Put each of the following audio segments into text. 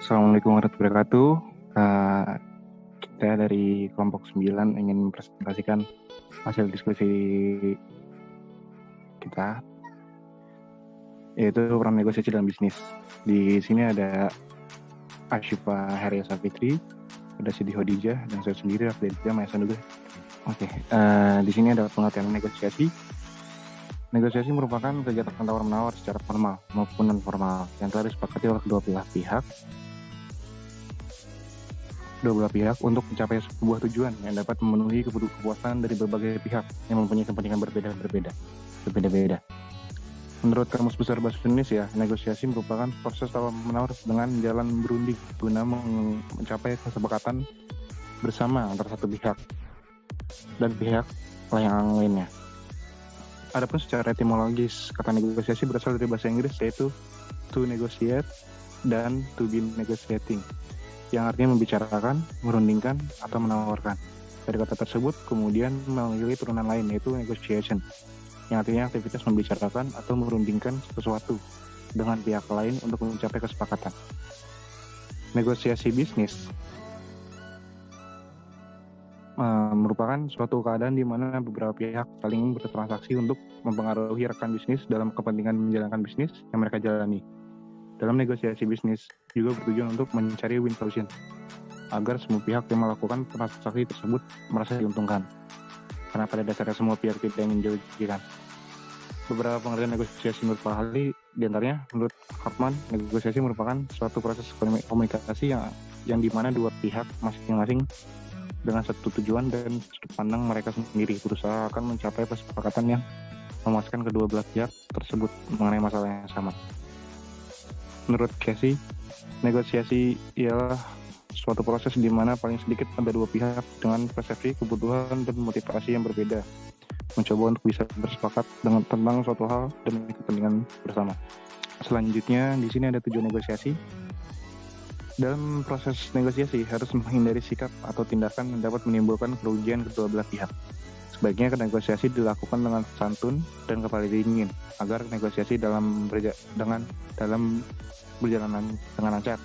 Assalamualaikum warahmatullahi wabarakatuh. Kita dari kelompok 9 ingin mempresentasikan hasil diskusi kita, yaitu peran negosiasi dalam bisnis. Di sini ada Ashifa Haria Safitri, ada Siti Hodijah, dan saya sendiri Afdedja Mayasanuga. Di sini ada pengertian negosiasi. Negosiasi merupakan kegiatan tawar-menawar secara formal maupun non-formal yang telah disepakati oleh kedua belah pihak untuk mencapai sebuah tujuan yang dapat memenuhi kepuasan dari berbagai pihak yang mempunyai kepentingan berbeda-beda. Menurut Kamus Besar Bahasa Indonesia, negosiasi merupakan proses tawar-menawar dengan jalan berunding guna mencapai kesepakatan bersama antara satu pihak dan pihak yang lainnya. Adapun secara etimologis, kata negosiasi berasal dari bahasa Inggris yaitu to negotiate dan to be negotiating, yang artinya membicarakan, merundingkan, atau menawarkan. Dari kata tersebut kemudian memiliki turunan lain yaitu negotiation, yang artinya aktivitas membicarakan atau merundingkan sesuatu dengan pihak lain untuk mencapai kesepakatan. Negosiasi bisnis merupakan suatu keadaan di mana beberapa pihak saling bertransaksi untuk mempengaruhi rekan bisnis dalam kepentingan menjalankan bisnis yang mereka jalani. Dalam negosiasi bisnis juga bertujuan untuk mencari win solution agar semua pihak yang melakukan transaksi tersebut merasa diuntungkan, karena pada dasarnya semua pihak tidak ingin dirugikan. Beberapa pengertian negosiasi menurut Pak Hali, diantaranya menurut Hartman, negosiasi merupakan suatu proses komunikasi yang di mana dua pihak masing-masing dengan satu tujuan dan sudut pandang mereka sendiri berusaha akan mencapai kesepakatan yang memuaskan kedua belah pihak tersebut mengenai masalah yang sama. Menurut Casey, negosiasi ialah suatu proses di mana paling sedikit ada dua pihak dengan persepsi, kebutuhan, dan motivasi yang berbeda mencoba untuk bisa bersepakat tentang suatu hal demi kepentingan bersama. Selanjutnya, di sini ada tujuan negosiasi. Dalam proses negosiasi harus menghindari sikap atau tindakan yang dapat menimbulkan kerugian kedua belah pihak. Sebaiknya negosiasi dilakukan dengan santun dan kepala dingin agar negosiasi dalam berjalan dengan lancar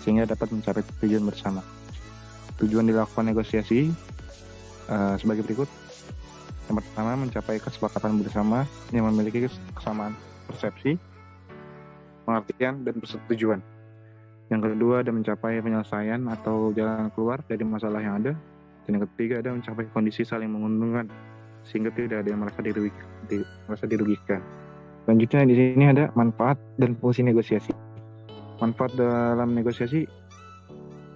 sehingga dapat mencapai tujuan bersama. Tujuan dilakukan negosiasi sebagai berikut. Yang pertama, mencapai kesepakatan bersama yang memiliki kesamaan persepsi, pengertian, dan persetujuan. Yang kedua ada mencapai penyelesaian atau jalan keluar dari masalah yang ada. Dan yang ketiga ada mencapai kondisi saling menguntungkan sehingga tidak ada yang merasa dirugikan. Selanjutnya di sini ada manfaat dan fungsi negosiasi. Manfaat dalam negosiasi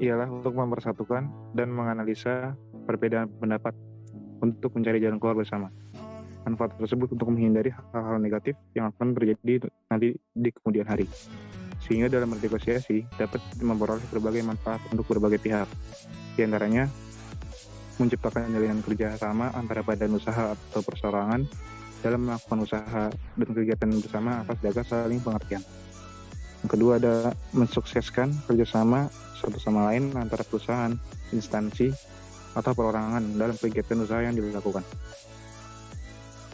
ialah untuk mempersatukan dan menganalisa perbedaan pendapat untuk mencari jalan keluar bersama. Manfaat tersebut untuk menghindari hal-hal negatif yang akan terjadi nanti di kemudian hari. Sehingga dalam bernegosiasi dapat memperoleh berbagai manfaat untuk berbagai pihak. Di antaranya, menciptakan jalinan kerja sama antara badan usaha atau perseorangan dalam melakukan usaha dan kegiatan bersama atas dasar saling pengertian. Yang kedua ada mensukseskan kerjasama satu sama lain antara perusahaan, instansi, atau perorangan dalam kegiatan usaha yang dilakukan.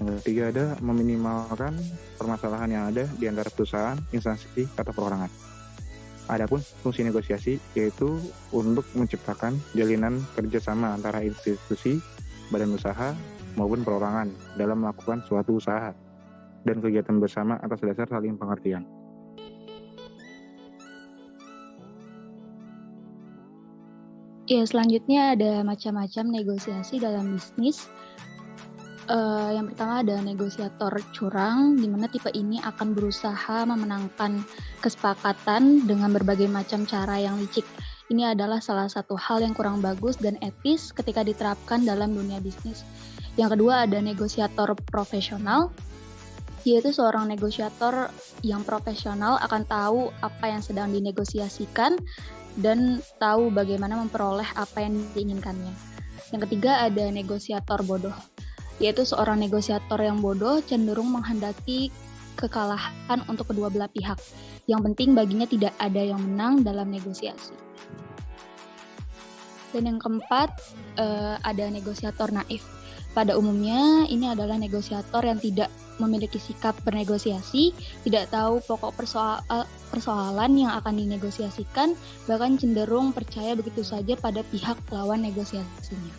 Yang ketiga ada meminimalkan permasalahan yang ada di antara perusahaan, instansi, atau perorangan. Adapun fungsi negosiasi yaitu untuk menciptakan jalinan kerjasama antara institusi, badan usaha, maupun perorangan dalam melakukan suatu usaha dan kegiatan bersama atas dasar saling pengertian. Ya, selanjutnya ada macam-macam negosiasi dalam bisnis. Yang pertama ada negosiator curang, di mana tipe ini akan berusaha memenangkan kesepakatan dengan berbagai macam cara yang licik. Ini adalah salah satu hal yang kurang bagus dan etis ketika diterapkan dalam dunia bisnis. Yang kedua ada negosiator profesional, yaitu seorang negosiator yang profesional akan tahu apa yang sedang dinegosiasikan dan tahu bagaimana memperoleh apa yang diinginkannya. Yang ketiga ada negosiator bodoh, yaitu seorang negosiator yang bodoh cenderung menghendaki kekalahan untuk kedua belah pihak. Yang penting baginya tidak ada yang menang dalam negosiasi. Dan yang keempat, ada negosiator naif. Pada umumnya, ini adalah negosiator yang tidak memiliki sikap bernegosiasi, tidak tahu pokok persoalan yang akan dinegosiasikan, bahkan cenderung percaya begitu saja pada pihak lawan negosiasinya.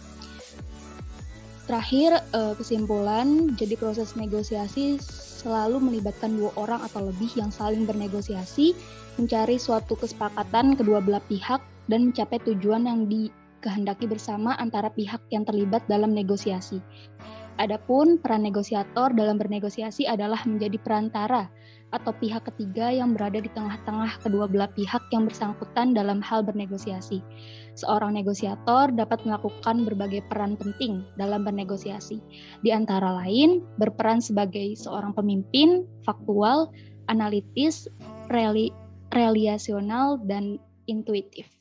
Terakhir, kesimpulan, jadi proses negosiasi selalu melibatkan dua orang atau lebih yang saling bernegosiasi, mencari suatu kesepakatan kedua belah pihak, dan mencapai tujuan yang dikehendaki bersama antara pihak yang terlibat dalam negosiasi. Adapun peran negosiator dalam bernegosiasi adalah menjadi perantara atau pihak ketiga yang berada di tengah-tengah kedua belah pihak yang bersangkutan dalam hal bernegosiasi. Seorang negosiator dapat melakukan berbagai peran penting dalam bernegosiasi, di antara lain berperan sebagai seorang pemimpin, faktual, analitis, relasional, dan intuitif.